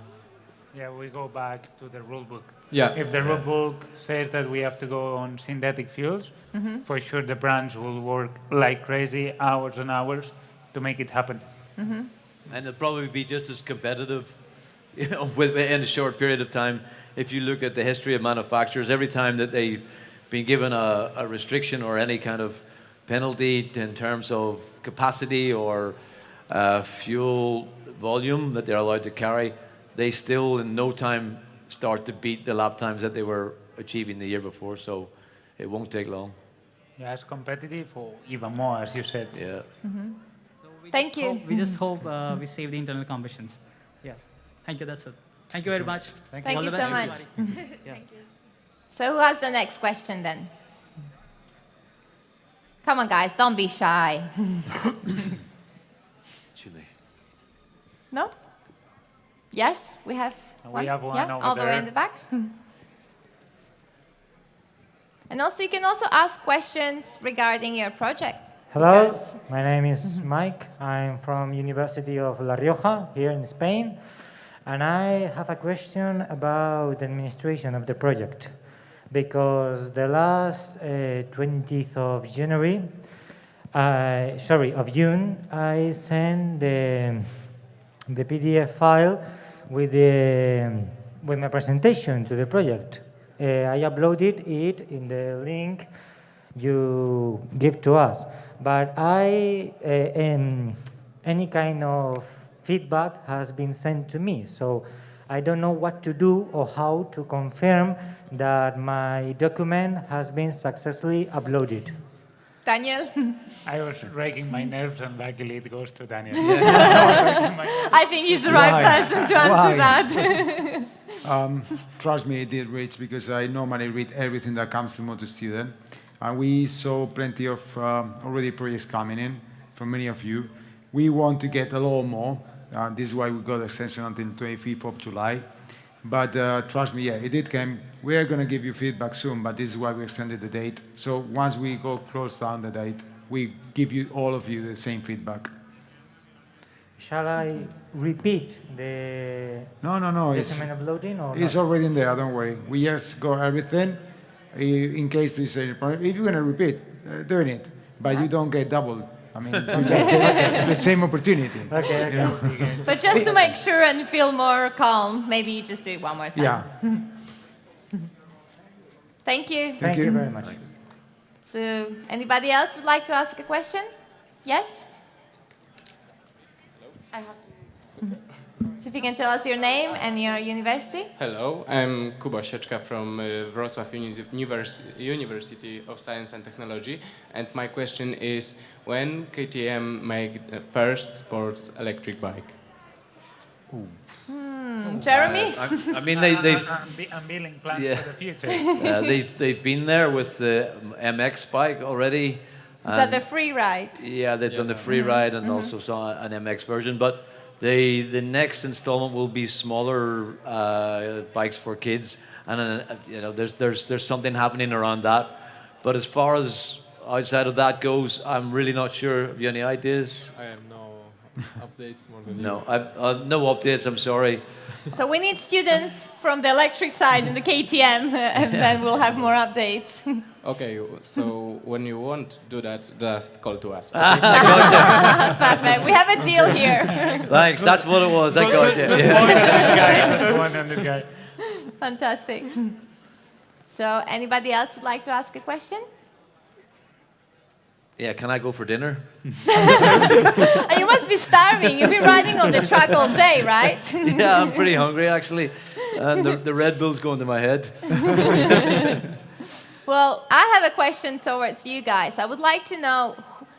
Yeah, we go back to the rule book. Yeah. If the rule book says that we have to go on synthetic fuels, for sure the brands will work like crazy, hours and hours, to make it happen. And it'll probably be just as competitive, you know, in a short period of time. If you look at the history of manufacturers, every time that they've been given a restriction or any kind of penalty in terms of capacity or fuel volume that they're allowed to carry, they still in no time start to beat the lap times that they were achieving the year before. So it won't take long. Yeah, as competitive or even more, as you said. Yeah. Thank you. We just hope we save the internal combustions. Yeah. Thank you. That's it. Thank you very much. Thank All you the so best, much. everybody. Yeah. So who has the next question then? Come on, guys, don't be shy. Chile. No? Yes, we have one. We have one yeah, over all the way there. in the back. And also, you can also ask questions regarding your project. Hello, because- my name is Mike. I'm from University of La Rioja here in Spain, and I have a question about the administration of the project, because the last 20th of June, I sent the PDF file with my presentation to the project. I uploaded it in the link you give to us. But any kind of feedback has been sent to me, so I don't know what to do or how to confirm that my document has been successfully uploaded. Daniel? I was raking my nerves, and luckily it goes to Daniel. I think he's the right person to answer that. Trust me, it did reach, because I normally read everything that comes to MotoStudent. And we saw plenty of already projects coming in from many of you. We want to get a lot more. This is why we got extension until 25th of July. But trust me, yeah, it did come. We are going to give you feedback soon, but this is why we extended the date. So once we go close down the date, we give you, all of you, the same feedback. Shall I repeat the No. document uploading or It's not? already in there, don't worry. We just got everything. In case there's any problem. If you're going to repeat, doing it, but you don't get double. I mean, you just get the same opportunity. Okay. You know? But just to make sure and feel more calm, maybe you just do it one more time. Yeah. Thank you. Thank you very much. So, anybody else would like to ask a question? Yes? I have So if you can tell us your name and your university. Hello, I'm Kuba Sieczka from Wrocław University of Science and Technology, and my question is, when KTM make the first sports electric bike? Jeremy? I mean, they've Unveiling plans Yeah. for the future. they've been there with the MX bike already. Is that the free ride? Yeah, they've done the free ride and also saw an MX version. But the next installment will be smaller bikes for kids, and you know, there's something happening around that. But as far as outside of that goes, I'm really not sure. Have you any ideas? I have no updates more than No, no updates. I'm sorry. So we need students from the electric side in the KTM, and then we'll have more updates. Okay, so when you want to do that, just call to us. Perfect. We have a deal here. Thanks. That's what it was. I got you. One on this guy. Fantastic. So anybody else would like to ask a question? Yeah, can I go for dinner? You must be starving. You've been riding on the track all day, right? Yeah, I'm pretty hungry actually. And the Red Bull's going to my head. Well, I have a question towards you guys. I would like to know,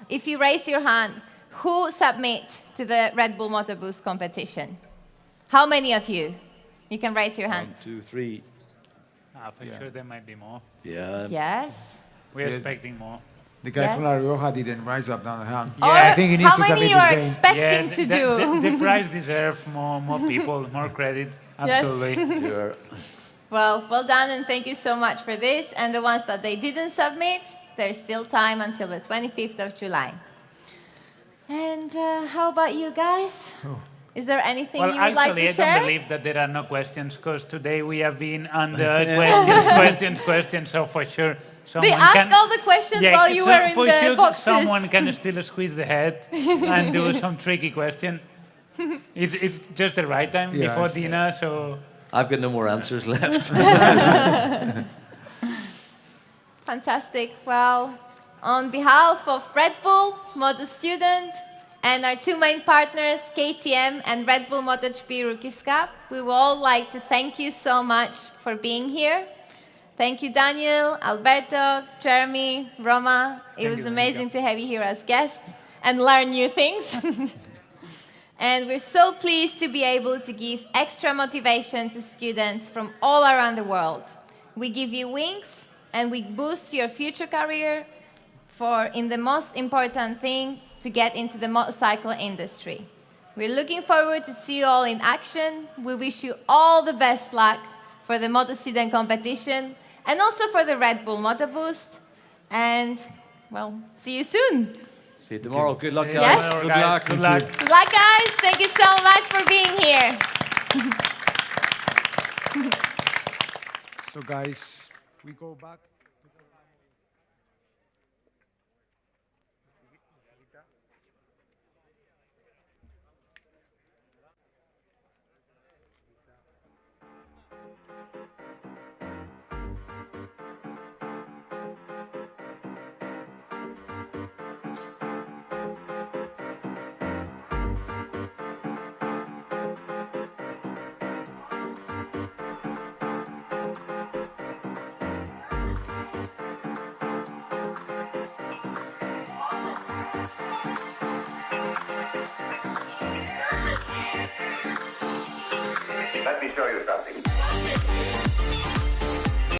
if you raise your hand, who submit to the Red Bull MotoBoost competition? How many of you? You can raise your hand. 1, 2, 3. For sure there might be more. Yeah. Yes. We're expecting more. The guy from La Yes. Rioja didn't rise up down the hand. Or I think he needs how to many submit you are again. expecting to do? The prize deserves more people, more credit. Absolutely. Sure. Well done, and thank you so much for this. And the ones that they didn't submit, there's still time until the 25th of July. And how about you guys? Is there anything Well, you would like actually, to I share? don't believe that there are no questions, because today we have been under questions, so for sure someone They asked can... all the questions while you were in for the sure boxes. someone can still squeeze the head and do some tricky question. It's just the right time before Yes. dinner, so... I've got no more answers left. Fantastic. Well, on behalf of Red Bull, MotoStudent, and our two main partners, KTM and Red Bull MotoGP Rookies Cup, we would all like to thank you so much for being here. Thank you, Daniel, Alberto, Jeremy, Roma. It was amazing to have you here as guests and learn new things. And we're so pleased to be able to give extra motivation to students from all around the world. We give you wings and we boost your future career in the most important thing, to get into the motorcycle industry. We're looking forward to see you all in action. We wish you all the best luck for the MotoStudent competition and also for the Red Bull MotoBoost. And, well, see you soon. See you tomorrow. Good luck, guys. Yes. Good luck. Good luck. Good luck, guys. Thank you so much for being here. So guys, we go back. show you something.